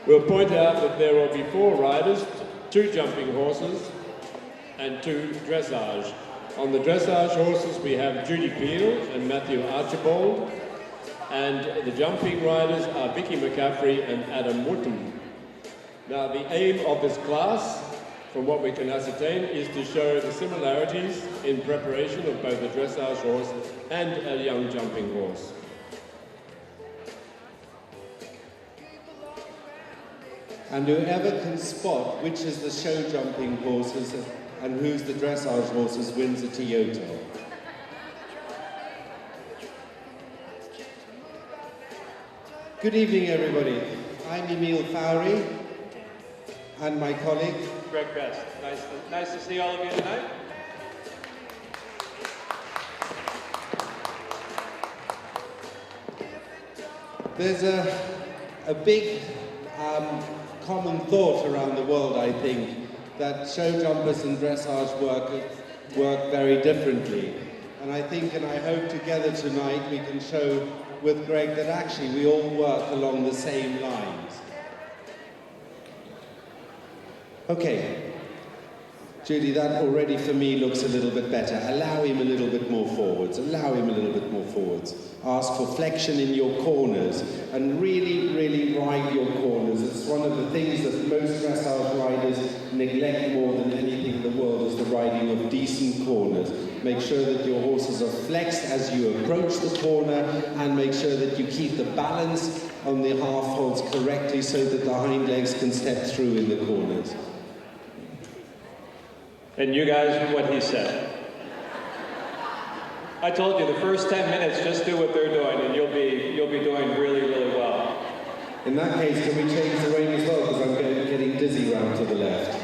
We'll point out that there will be 4 riders, 2 jumping horses and 2 dressage. On the dressage horses we have Judy Peel and Matthew Archibald, and the jumping riders are Vicky McCaffrey and Adam Wooten. Now the aim of this class, from what we can ascertain, is to show the similarities in preparation of both a dressage horse and a young jumping horse. And whoever can spot which is the show jumping horses and who's the dressage horses wins a Toyota. Good evening, everybody. I'm Emile Faurie and my colleague Greg Best. Nice to see all of you tonight. There's a big common thought around the world, I think, that show jumpers and dressage work very differently. And I think, and I hope together tonight we can show with Greg that actually we all work along the same lines. Okay, Judy, that already for me looks a little bit better. Allow him a little bit more forwards, allow him a little bit more forwards. Ask for flexion in your corners and really, really ride your corners. It's one of the things that most dressage riders neglect more than anything in the world is the riding of decent corners. Make sure that your horses are flexed as you approach the corner and make sure that you keep the balance on the half holds correctly so that the hind legs can step through in the corners. And you guys, what he said. I told you the first 10 minutes, just do what they're doing, and you'll be doing really, really well. In that case, can we change the rein as well? Because I'm getting dizzy round to the left.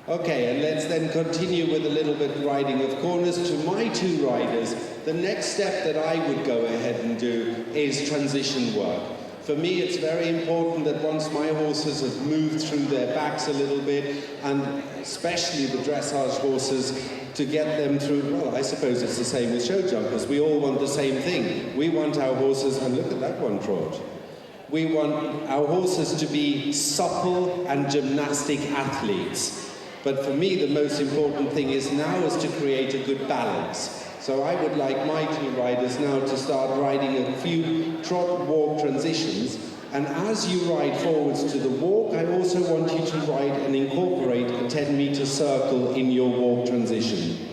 Okay, and let's then continue with a little bit riding of corners. To my 2 riders, the next step that I would go ahead and do is transition work. For me, it's very important that once my horses have moved through their backs a little bit, and especially the dressage horses, to get them through, well, I suppose it's the same with show jumpers. We all want the same thing. We want our horses, and look at that one trot. We want our horses to be supple and gymnastic athletes. But for me, the most important thing is to create a good balance. So I would like my 2 riders now to start riding a few trot-walk transitions. And as you ride forwards to the walk, I also want you to ride and incorporate a 10-meter circle in your walk transition.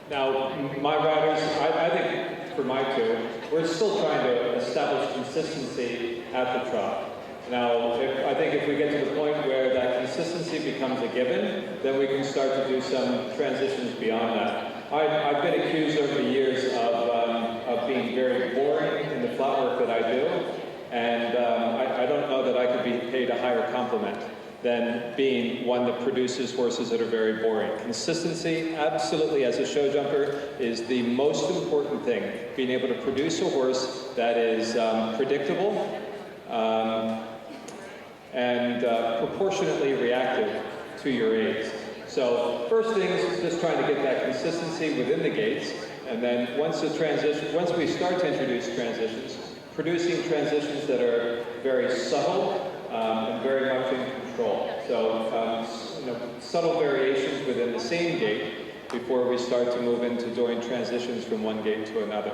Now, my riders, I think for my 2, we're still trying to establish consistency at the trot. Now, I think if we get to the point where that consistency becomes a given, then we can start to do some transitions beyond that. I've been accused over the years of being very boring in the flat work that I do, and I don't know that I could be paid a higher compliment than being one that produces horses that are very boring. Consistency, absolutely, as a show jumper, is the most important thing. Being able to produce a horse that is predictable, and proportionately reactive to your aids. So first thing is just trying to get that consistency within the gaits, and then once we start to introduce transitions, producing transitions that are very subtle and very much in control. So subtle variations within the same gait before we start to move into doing transitions from one gait to another.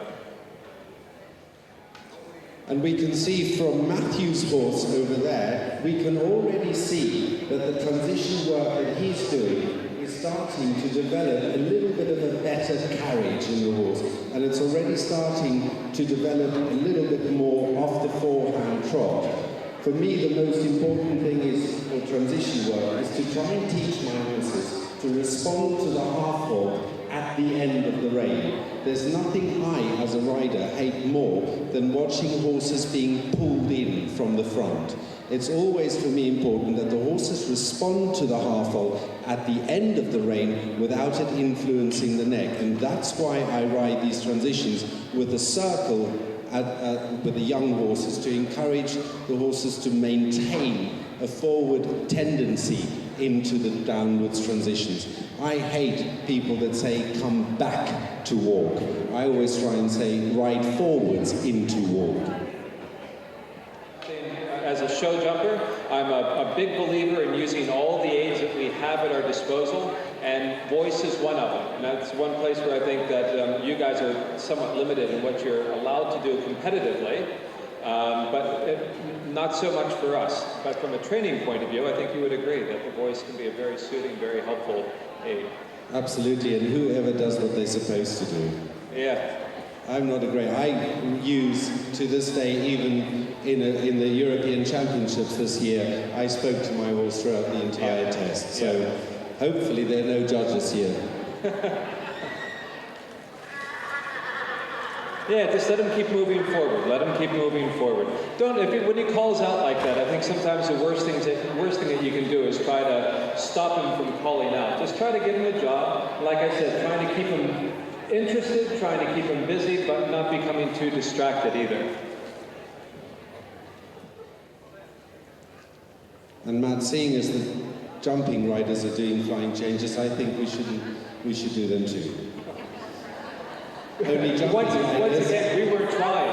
And we can see from Matthew's horse over there, we can already see that the transition work that he's doing is starting to develop a little bit of a better carriage in the horse. And it's already starting to develop a little bit more off the forehand trot. For me, the most important thing is, for transition work, is to try and teach my horses to respond to the half hold at the end of the rein. There's nothing I, as a rider, hate more than watching horses being pulled in from the front. It's always, for me, important that the horses respond to the half hold at the end of the rein without it influencing the neck. And that's why I ride these transitions with a circle with the young horses, to encourage the horses to maintain a forward tendency into the downwards transitions. I hate people that say come back to walk. I always try and say ride forwards into walk. As a show jumper, I'm a big believer in using all the aids that we have at our disposal, and voice is one of them. And that's one place where I think that you guys are somewhat limited in what you're allowed to do competitively, not so much for us. But from a training point of view, I think you would agree that the voice can be a very soothing, very helpful aid. Absolutely, and whoever does what they're supposed to do. Yeah. I'm not a great. I use to this day, even in the European Championships this year, I spoke to my horse throughout the entire test. So hopefully there are no judges here. Yeah, just let him keep moving forward. Let him keep moving forward. When he calls out like that, I think sometimes the worst thing that you can do is try to stop him from calling out. Just try to give him a job. Like I said, trying to keep him interested, trying to keep him busy, but not becoming too distracted either. And Matt, seeing as the jumping riders are doing flying changes, I think we should do them too. Only jumping riders. Once again, we were trying.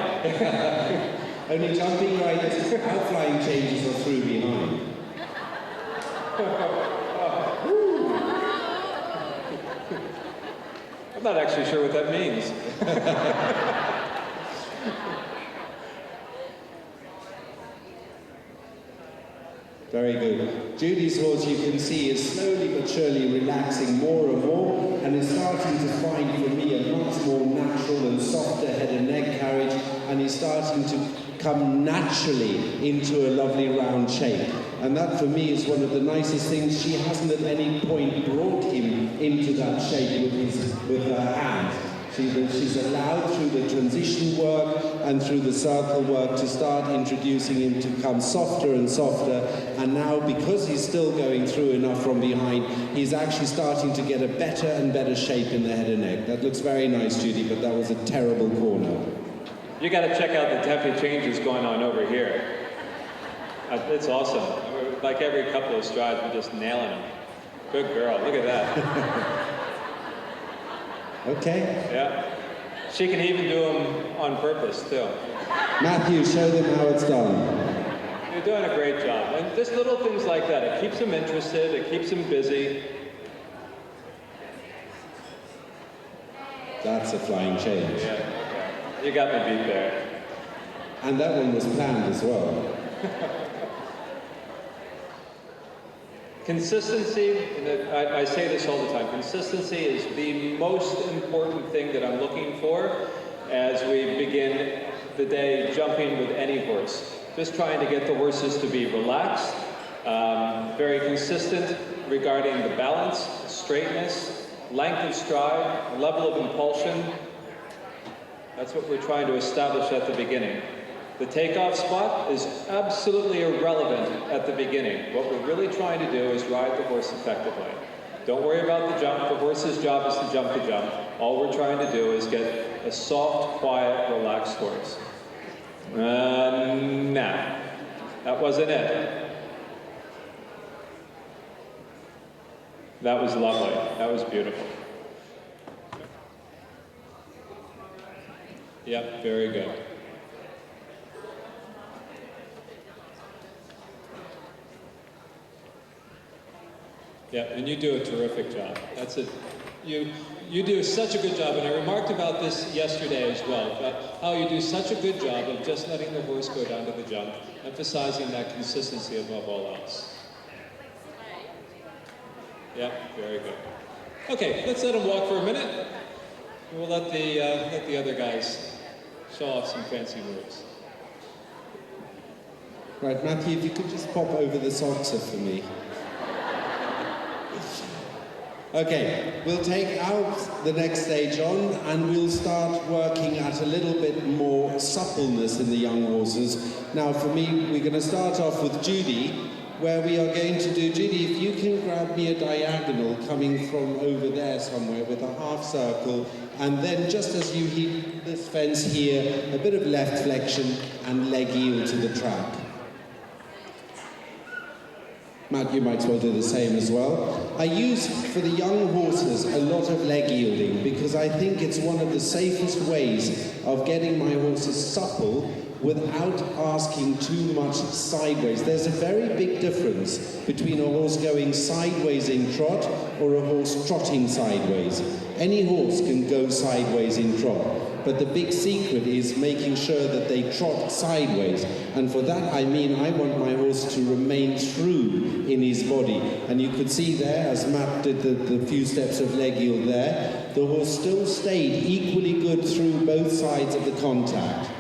Only jumping riders, our flying changes are through behind. I'm not actually sure what that means. Very good. Judy's horse, you can see, is slowly but surely relaxing more and more, and is starting to find, for me, a much more natural and softer head and neck carriage, and he's starting to come naturally into a lovely round shape. And that, for me, is one of the nicest things. She hasn't at any point brought him into that shape with her hands. She's allowed through the transition work and through the circle work to start introducing him to become softer and softer. And now, because he's still going through enough from behind, he's actually starting to get a better and better shape in the head and neck. That looks very nice, Judy, but that was a terrible corner. You got to check out the tempo changes going on over here. It's awesome. Like every couple of strides, we're just nailing them. Good girl. Look at that. Okay. Yeah. She can even do them on purpose, too. Matthew, show them how it's done. You're doing a great job. And just little things like that. It keeps them interested. It keeps them busy. That's a flying change. Yeah. Okay. You got me beat there. And that one was planned as well. Consistency, and I say this all the time, consistency is the most important thing that I'm looking for as we begin the day jumping with any horse. Just trying to get the horses to be relaxed, very consistent regarding the balance, straightness, length of stride, level of impulsion. That's what we're trying to establish at the beginning. The takeoff spot is absolutely irrelevant at the beginning. What we're really trying to do is ride the horse effectively. Don't worry about the jump. The horse's job is to jump the jump. All we're trying to do is get a soft, quiet, relaxed horse. Nah, that wasn't it. That was lovely. That was beautiful. Yep, very good. Yeah, and you do a terrific job. That's it. You do such a good job, and I remarked about this yesterday as well, about how you do such a good job of just letting the horse go down to the jump, emphasizing that consistency above all else. Yeah, very good. Okay, let's let him walk for a minute. We'll let the other guys show off some fancy moves. Right, Matthew, if you could just pop over the Soxa for me. Okay, we'll take out the next stage on, and we'll start working at a little bit more suppleness in the young horses. Now, for me, we're going to start off with Judy, where we are going to do, Judy, if you can grab me a diagonal coming from over there somewhere with a half circle, and then just as you hit this fence here, a bit of left flexion and leg yield to the track. Matt, you might as well do the same as well. I use, for the young horses, a lot of leg yielding because I think it's one of the safest ways of getting my horses supple without asking too much sideways. There's a very big difference between a horse going sideways in trot or a horse trotting sideways. Any horse can go sideways in trot, but the big secret is making sure that they trot sideways. And for that, I mean, I want my horse to remain true in his body. And you could see there, as Matt did the few steps of leg yield there, the horse still stayed equally good through both sides of the contact.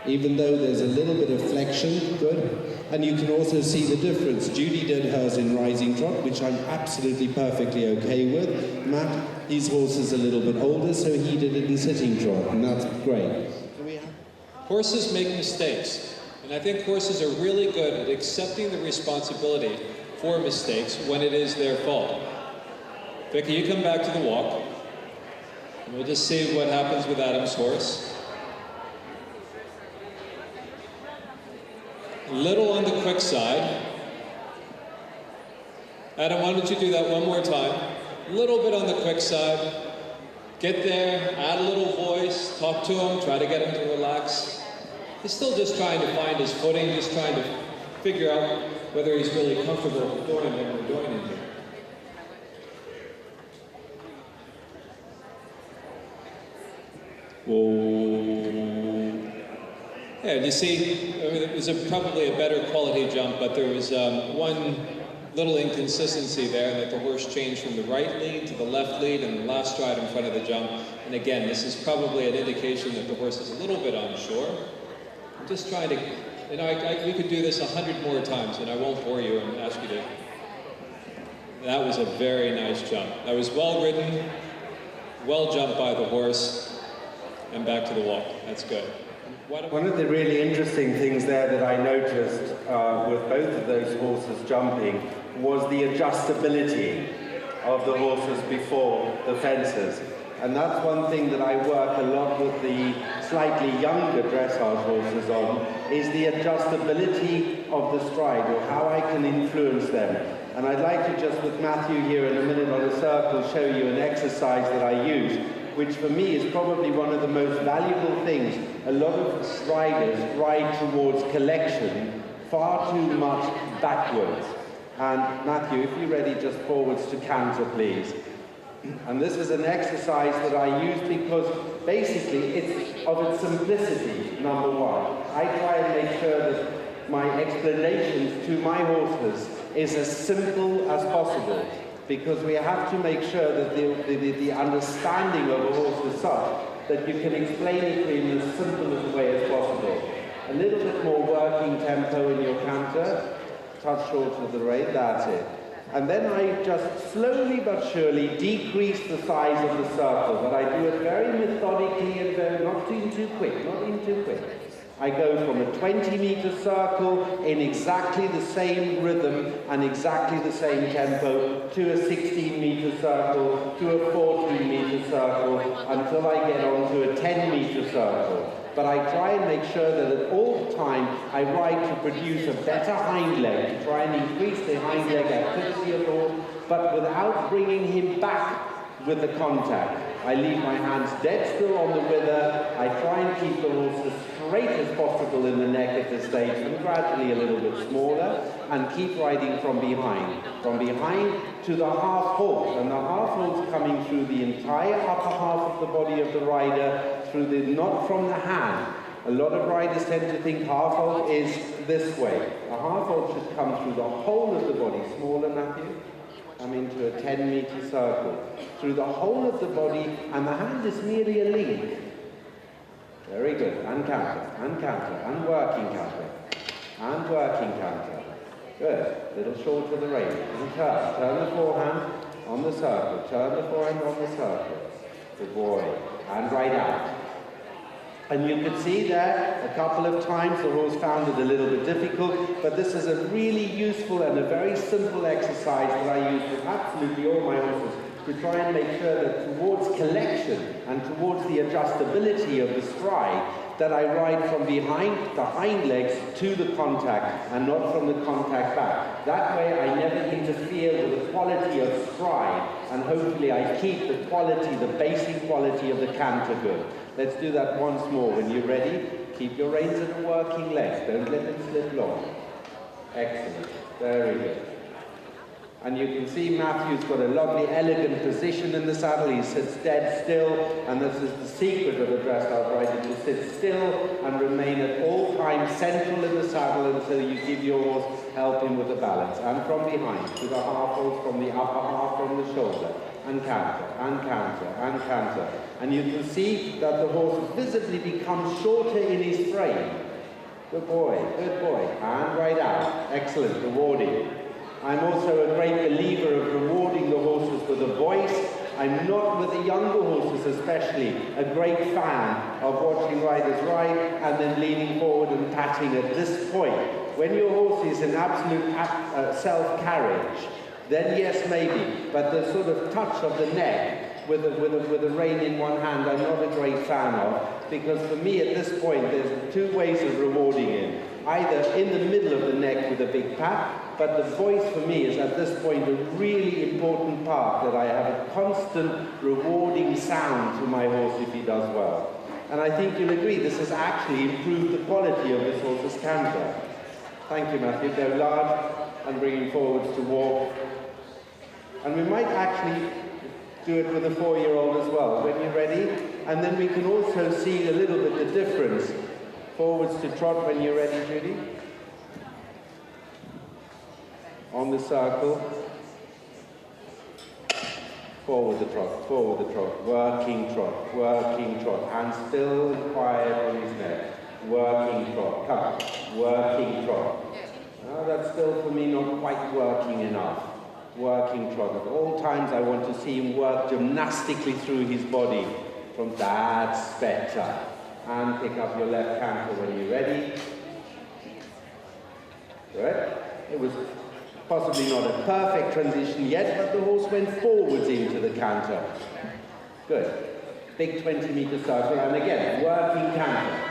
Even though there's a little bit of flexion, good. And you can also see the difference. Judy did hers in rising trot, which I'm absolutely perfectly okay with. Matt, his horse is a little bit older, so he did it in sitting trot, and that's great. Horses make mistakes, and I think horses are really good at accepting the responsibility for mistakes when it is their fault. Vicky, you come back to the walk, and we'll just see what happens with Adam's horse. A little on the quick side. Adam, why don't you do that one more time? A little bit on the quick side. Get there, add a little voice, talk to him, try to get him to relax. He's still just trying to find his footing, just trying to figure out whether he's really comfortable doing what we're doing in here. Whoa. Yeah, you see, I mean, it was probably a better quality jump, but there was one little inconsistency there, that the horse changed from the right lead to the left lead and the last stride in front of the jump. And again, this is probably an indication that the horse is a little bit unsure. I'm just trying to, you know, we could do this 100 more times, and I won't bore you and ask you to. That was a very nice jump. That was well ridden, well jumped by the horse, and back to the walk. That's good. One of the really interesting things there that I noticed with both of those horses jumping was the adjustability of the horses before the fences. And that's one thing that I work a lot with the slightly younger dressage horses on, is the adjustability of the stride, or how I can influence them. And I'd like to just, with Matthew here in a minute on a circle, show you an exercise that I use, which for me is probably one of the most valuable things. A lot of riders ride towards collection far too much backwards. And Matthew, if you're ready, just forwards to canter, please. And this is an exercise that I use because basically it's of its simplicity, number one. I try and make sure that my explanations to my horses is as simple as possible, because we have to make sure that the understanding of a horse is such that you can explain it to him as simple as way as possible. A little bit more working tempo in your canter, touch short of the rein, that's it. And then I just slowly but surely decrease the size of the circle, but I do it very methodically and very, not in too quick, not in too quick. I go from a 20-meter circle in exactly the same rhythm and exactly the same tempo to a 16-meter circle, to a 14-meter circle, until I get on to a 10-meter circle. But I try and make sure that at all time I ride to produce a better hind leg, to try and increase the hind leg activity of the horse, but without bringing him back with the contact. I leave my hands dead still on the wither. I try and keep the horse as straight as possible in the neck at this stage, and gradually a little bit smaller, and keep riding from behind. From behind to the half halt, and the half halt's coming through the entire upper half of the body of the rider, through the, not from the hand. A lot of riders tend to think half halt is this way. A half halt should come through the whole of the body. Smaller, Matthew? Come into a 10-meter circle. Through the whole of the body, and the hand is merely a link. Very good. And counter, and counter, and working counter, and working counter. Good. Little short of the rein. And turn. Turn the forehand on the circle. Turn the forehand on the circle. Good boy. And right out. And you could see there a couple of times the horse found it a little bit difficult, but this is a really useful and a very simple exercise that I use with absolutely all my horses to try and make sure that towards collection and towards the adjustability of the stride, that I ride from behind the hind legs to the contact and not from the contact back. That way I never interfere with the quality of stride, and hopefully I keep the quality, the basic quality of the canter good. Let's do that once more. When you're ready, keep your reins at a working length. Don't let them slip long. Excellent. Very good. And you can see Matthew's got a lovely, elegant position in the saddle. He sits dead still, and this is the secret of a dressage rider, to sit still and remain at all times central in the saddle until you give your horse help him with the balance. And from behind, to the half holds from the upper half from the shoulder, and canter, and canter, and canter. And you can see that the horse visibly becomes shorter in his frame. Good boy, and right out. Excellent, rewarding. I'm also a great believer of rewarding the horses with a voice. I'm not, with the younger horses especially, a great fan of watching riders ride and then leaning forward and patting at this point. When your horse is in absolute self-carriage, then yes, maybe, but the sort of touch of the neck with a rein in one hand, I'm not a great fan of, because for me at this point, there's two ways of rewarding him. Either in the middle of the neck with a big pat, but the voice for me is at this point a really important part, that I have a constant rewarding sound to my horse if he does well. And I think you'll agree this has actually improved the quality of this horse's canter. Thank you, Matthew. Go large and bring him forwards to walk. And we might actually do it with a 4-year-old as well, when you're ready. And then we can also see a little bit the difference. Forwards to trot when you're ready, Judy. On the circle. Forward the trot, working trot. Hands still and quiet on his neck. Working trot, come, working trot. Now that's still for me not quite working enough. Working trot. At all times I want to see him work gymnastically through his body. From that's better. And pick up your left canter when you're ready. Good. It was possibly not a perfect transition yet, but the horse went forwards into the canter. Good. Big 20-meter circle, and again, working canter.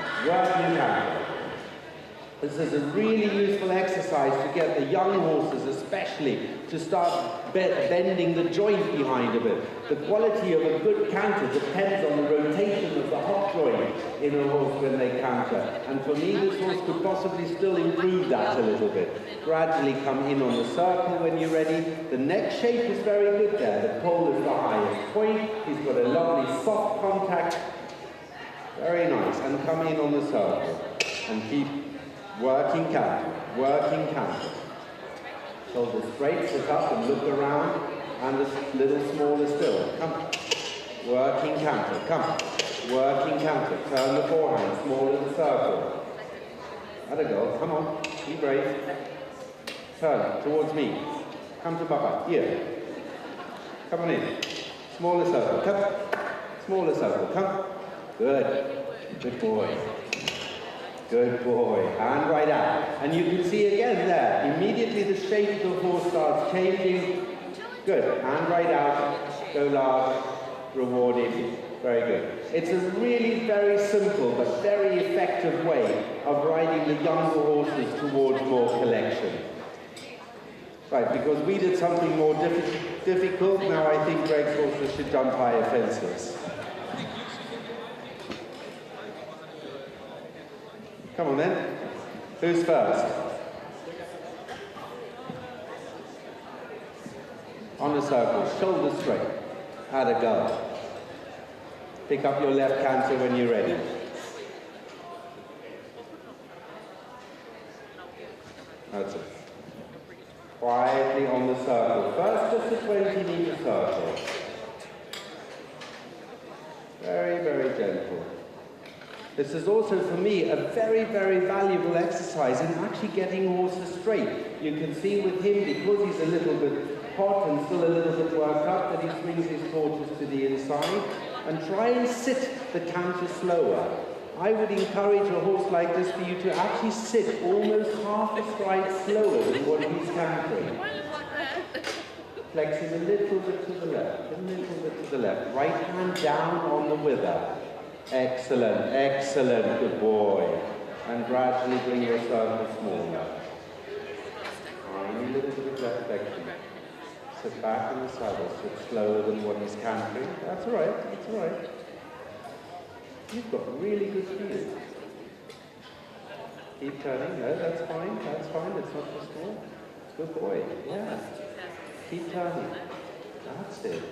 This is a really useful exercise to get the young horses especially to start bending the joint behind a bit. The quality of a good canter depends on the rotation of the hop joint in a horse when they canter. And for me, this horse could possibly still improve that a little bit. Gradually come in on the circle when you're ready. The neck shape is very good there. The pole is the highest point. He's got a lovely soft contact. Very nice. And come in on the circle. And keep working canter. Shoulders straight, sit up and look around, and a little smaller still. Come. Working canter, come. Working canter. Turn the forehand, smaller the circle. Let it go, come on. Be brave. Turn towards me. Come to Papa, here. Come on in. Smaller circle, come. Smaller circle, come. Good. Good boy. Good boy, and right out. And you can see again there, immediately the shape of the horse starts changing. Good, and right out, go large, rewarding, very good. It's a really very simple but very effective way of riding the younger horses towards more collection. Right, because we did something more difficult, now I think Greg's horses should jump higher fences. Come on then. Who's first? On the circle, shoulders straight. Had a go. Pick up your left canter when you're ready. That's it. Quietly on the circle. First, just a 20-meter circle. Very, very gentle. This is also, for me, a very, very valuable exercise in actually getting horses straight. You can see with him, because he's a little bit hot and still a little bit worked up, that he swings his tortoise to the inside. And try and sit the canter slower. I would encourage a horse like this for you to actually sit almost half a stride slower than what he's cantering. Flex him a little bit to the left, a little bit to the left. Right hand down on the wither. Excellent, excellent, good boy. And gradually bring your circle smaller. Tiny little bit of left flexion. sit back in the saddle, sit slower than what he's cantering. That's all right, that's all right. You've got really good feel. Keep turning, no, that's fine, it's not too small. Good boy, yeah. Keep turning. That's it.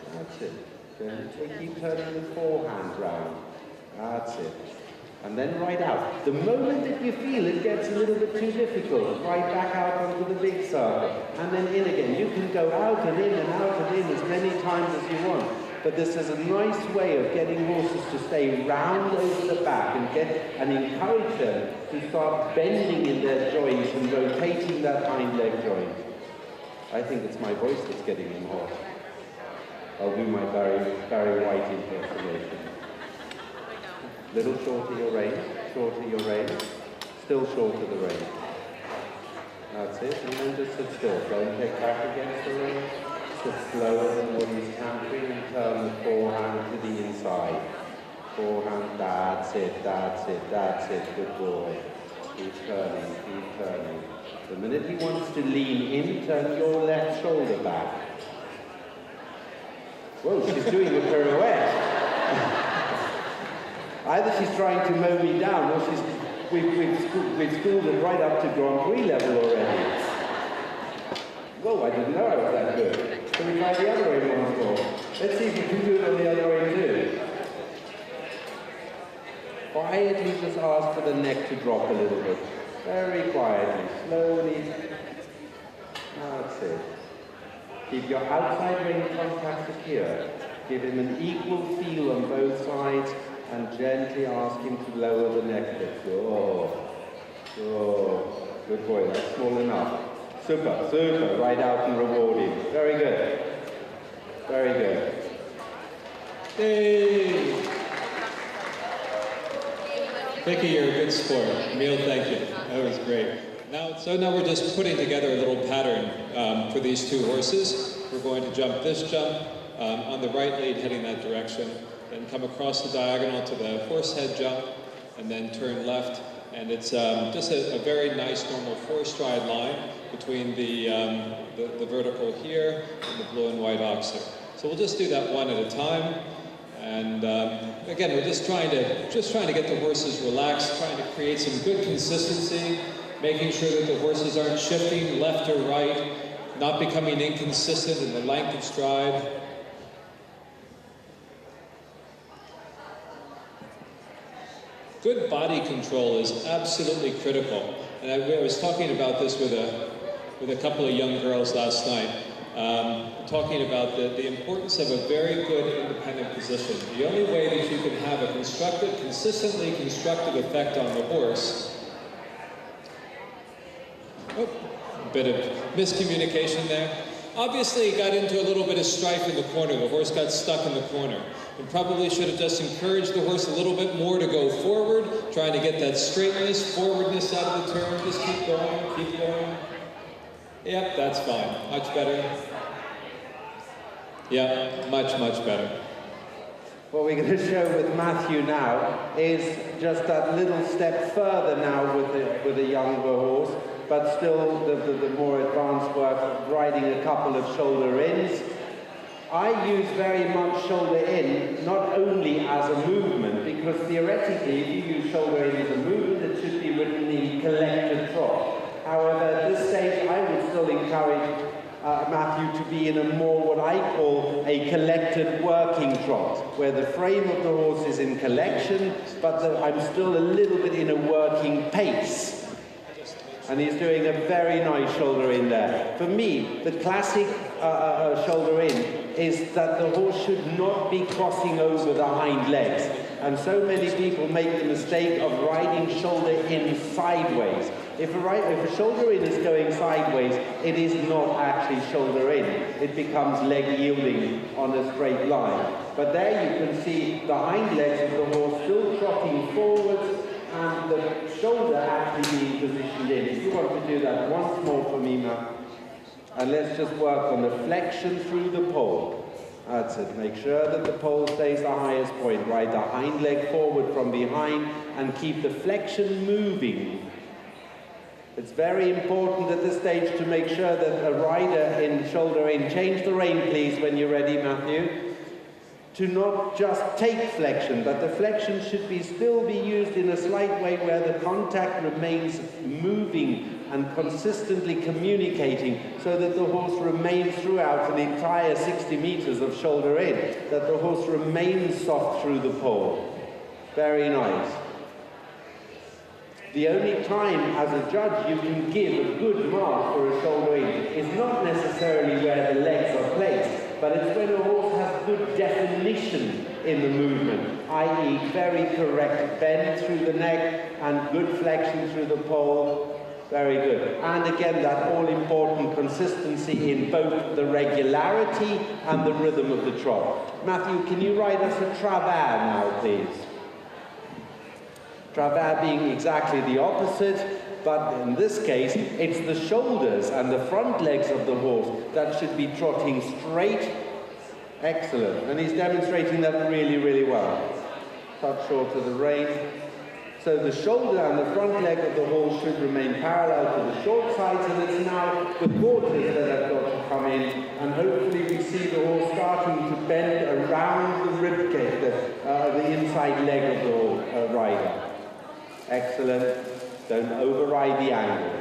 Gently keep turning the forehand round. That's it. And then right out. The moment that you feel it gets a little bit too difficult, right back out onto the big circle. And then in again. You can go out and in and out and in as many times as you want. But this is a nice way of getting horses to stay round over the back and encourage them to start bending in their joints and rotating that hind leg joint. I think it's my voice that's getting them hot. I'll do my Barry White impersonation. Little shorter your rein, still shorter the rein. That's it, and then just sit still. Don't take back against the rein. Sit slower than what he's cantering and turn the forehand to the inside. Forehand, that's it, good boy. Keep turning. The minute he wants to lean in, turn your left shoulder back. Whoa, she's doing a pirouette. Either she's trying to mow me down, or we've schooled her right up to Grand Prix level already. Whoa, I didn't know I was that good. Can we try the other way once more? Let's see if we can do it on the other way too. Quietly just ask for the neck to drop a little bit. Very quietly, slowly. That's it. Keep your outside rein contact secure. Give him an equal feel on both sides and gently ask him to lower the neck a bit. Good boy, that's small enough. Super, right out and reward him. Very good. Hey! Vicky, you're a good sport. Emile, thank you. That was great. Now we're just putting together a little pattern for these two horses. We're going to jump this jump on the right lead heading that direction, then come across the diagonal to the horse head jump, and then turn left. And it's just a very nice normal 4-stride line between the vertical here and the blue and white oxer. So we'll just do that one at a time. And again, we're just trying to get the horses relaxed, trying to create some good consistency, making sure that the horses aren't shifting left or right, not becoming inconsistent in the length of stride. Good body control is absolutely critical. And I was talking about this with a couple of young girls last night, talking about the importance of a very good independent position. The only way that you can have a consistently constructive effect on the horse. Oh, a bit of miscommunication there. Obviously, it got into a little bit of strife in the corner. The horse got stuck in the corner. And probably should have just encouraged the horse a little bit more to go forward, trying to get that straightness, forwardness out of the turn. Just keep going. Yep, that's fine. Much better. Yeah, much better. What we're going to show with Matthew now is just that little step further now with a younger horse, but still the more advanced work of riding a couple of shoulder ins. I use very much shoulder in, not only as a movement, because theoretically, if you use shoulder in as a movement, it should be written in collected trot. However, at this stage, I would still encourage Matthew to be in a more what I call a collected working trot, where the frame of the horse is in collection, but I'm still a little bit in a working pace. And he's doing a very nice shoulder in there. For me, the classic shoulder in is that the horse should not be crossing over the hind legs. And so many people make the mistake of riding shoulder in sideways. If a shoulder in is going sideways, it is not actually shoulder in. It becomes leg yielding on a straight line. But there you can see the hind legs of the horse still trotting forwards, and the shoulder actually being positioned in. If you want to do that once more for me, Matt. And let's just work on the flexion through the pole. That's it. Make sure that the pole stays the highest point. Ride the hind leg forward from behind and keep the flexion moving. It's very important at this stage to make sure that a rider in shoulder rein, change the rein please when you're ready, Matthew, to not just take flexion, but the flexion should still be used in a slight way where the contact remains moving and consistently communicating so that the horse remains throughout the entire 60 meters of shoulder in, that the horse remains soft through the pole. Very nice. The only time as a judge you can give a good mark for a shoulder in is not necessarily where the legs are placed, but it's when a horse has good definition in the movement, i.e. very correct bend through the neck and good flexion through the pole. Very good. And again, that all-important consistency in both the regularity and the rhythm of the trot. Matthew, can you ride us a travers now, please? Travers being exactly the opposite, but in this case, it's the shoulders and the front legs of the horse that should be trotting straight. Excellent. And he's demonstrating that really, really well. Touch short of the rein. So the shoulder and the front leg of the horse should remain parallel to the short sides, and it's now the quarters that have got to come in, and hopefully we see the horse starting to bend around the rib cage, the inside leg of the rider. Excellent. Don't override the angle.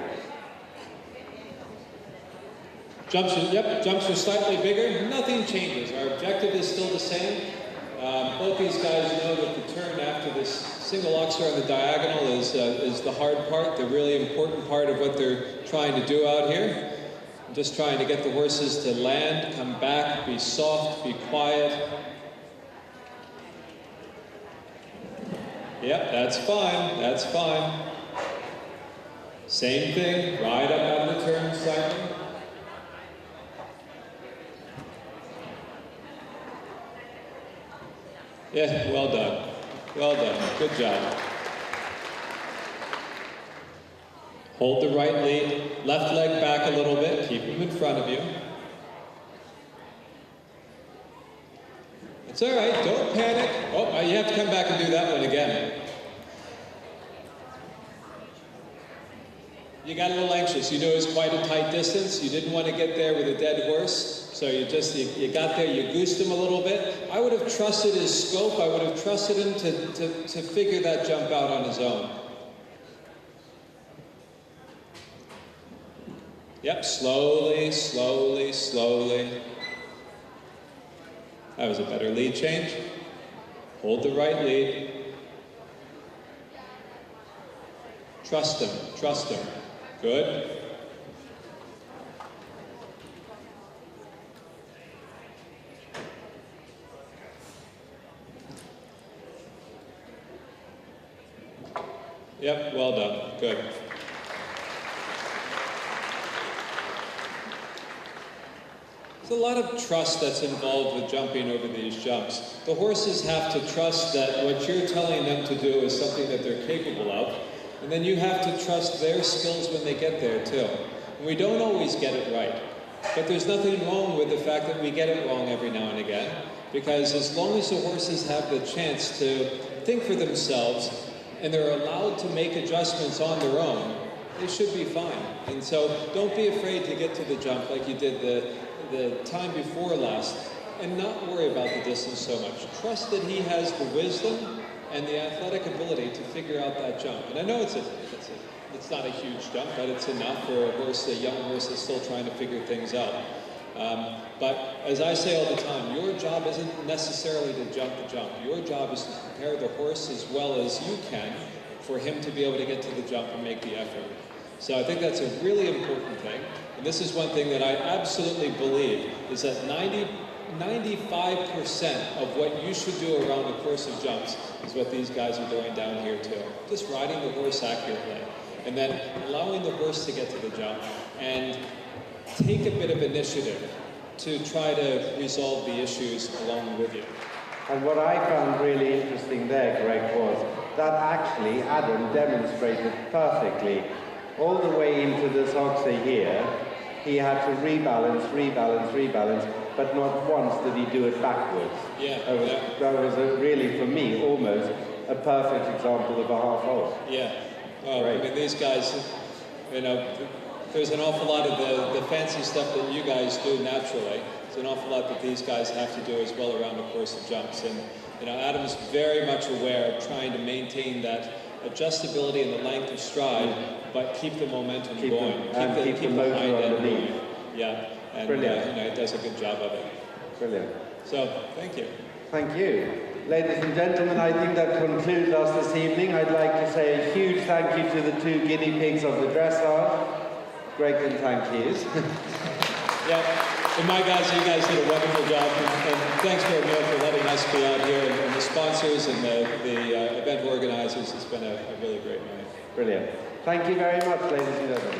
Jumps are slightly bigger. Nothing changes. Our objective is still the same. Both these guys know that the turn after this single oxer on the diagonal is the hard part, the really important part of what they're trying to do out here. I'm just trying to get the horses to land, come back, be soft, be quiet. Yep, that's fine, that's fine. Same thing, ride up out of the turn slightly. Yeah, well done. Well done. Good job. Hold the right lead. Left leg back a little bit. Keep him in front of you. It's all right. Don't panic. Oh, you have to come back and do that one again. You got a little anxious. You knew it was quite a tight distance. You didn't want to get there with a dead horse. So you got there, you goosed him a little bit. I would have trusted his scope. I would have trusted him to figure that jump out on his own. Yep, slowly, slowly, slowly. That was a better lead change. Hold the right lead. Trust him, trust him. Good. Yep, well done. Good. There's a lot of trust that's involved with jumping over these jumps. The horses have to trust that what you're telling them to do is something that they're capable of, and then you have to trust their skills when they get there too. And we don't always get it right, but there's nothing wrong with the fact that we get it wrong every now and again, because as long as the horses have the chance to think for themselves and they're allowed to make adjustments on their own, they should be fine. And so don't be afraid to get to the jump like you did the time before last, and not worry about the distance so much. Trust that he has the wisdom and the athletic ability to figure out that jump. And I know it's not a huge jump, but it's enough for a young horse that's still trying to figure things out. But as I say all the time, your job isn't necessarily to jump the jump. Your job is to prepare the horse as well as you can for him to be able to get to the jump and make the effort. So I think that's a really important thing. And this is one thing that I absolutely believe, is that 95% of what you should do around the course of jumps is what these guys are doing down here too. Just riding the horse accurately. And then allowing the horse to get to the jump and take a bit of initiative to try to resolve the issues along with you. And what I found really interesting there, Greg, was that actually Adam demonstrated perfectly. All the way into this oxer here, he had to rebalance, but not once did he do it backwards. Yeah. That was really, for me, almost a perfect example of a half halt. Yeah. Well, I mean, these guys, You know, there's an awful lot of the fancy stuff that you guys do naturally. There's an awful lot that these guys have to do as well around the course of jumps. And you know, Adam's very much aware of trying to maintain that adjustability and the length of stride, but keep the momentum going. Keep the motor underneath. Yeah, and you know, it does a good job of it. Brilliant. So, thank you. Thank you. Ladies and gentlemen, I think that concludes us this evening. I'd like to say a huge thank you to the 2 guinea pigs of the dressage. Great and thank yous. Yeah, and my guys, you guys did a wonderful job, and thanks very much for letting us be out here, and the sponsors and the event organizers. It's been a really great night. Brilliant. Thank you very much, ladies and gentlemen.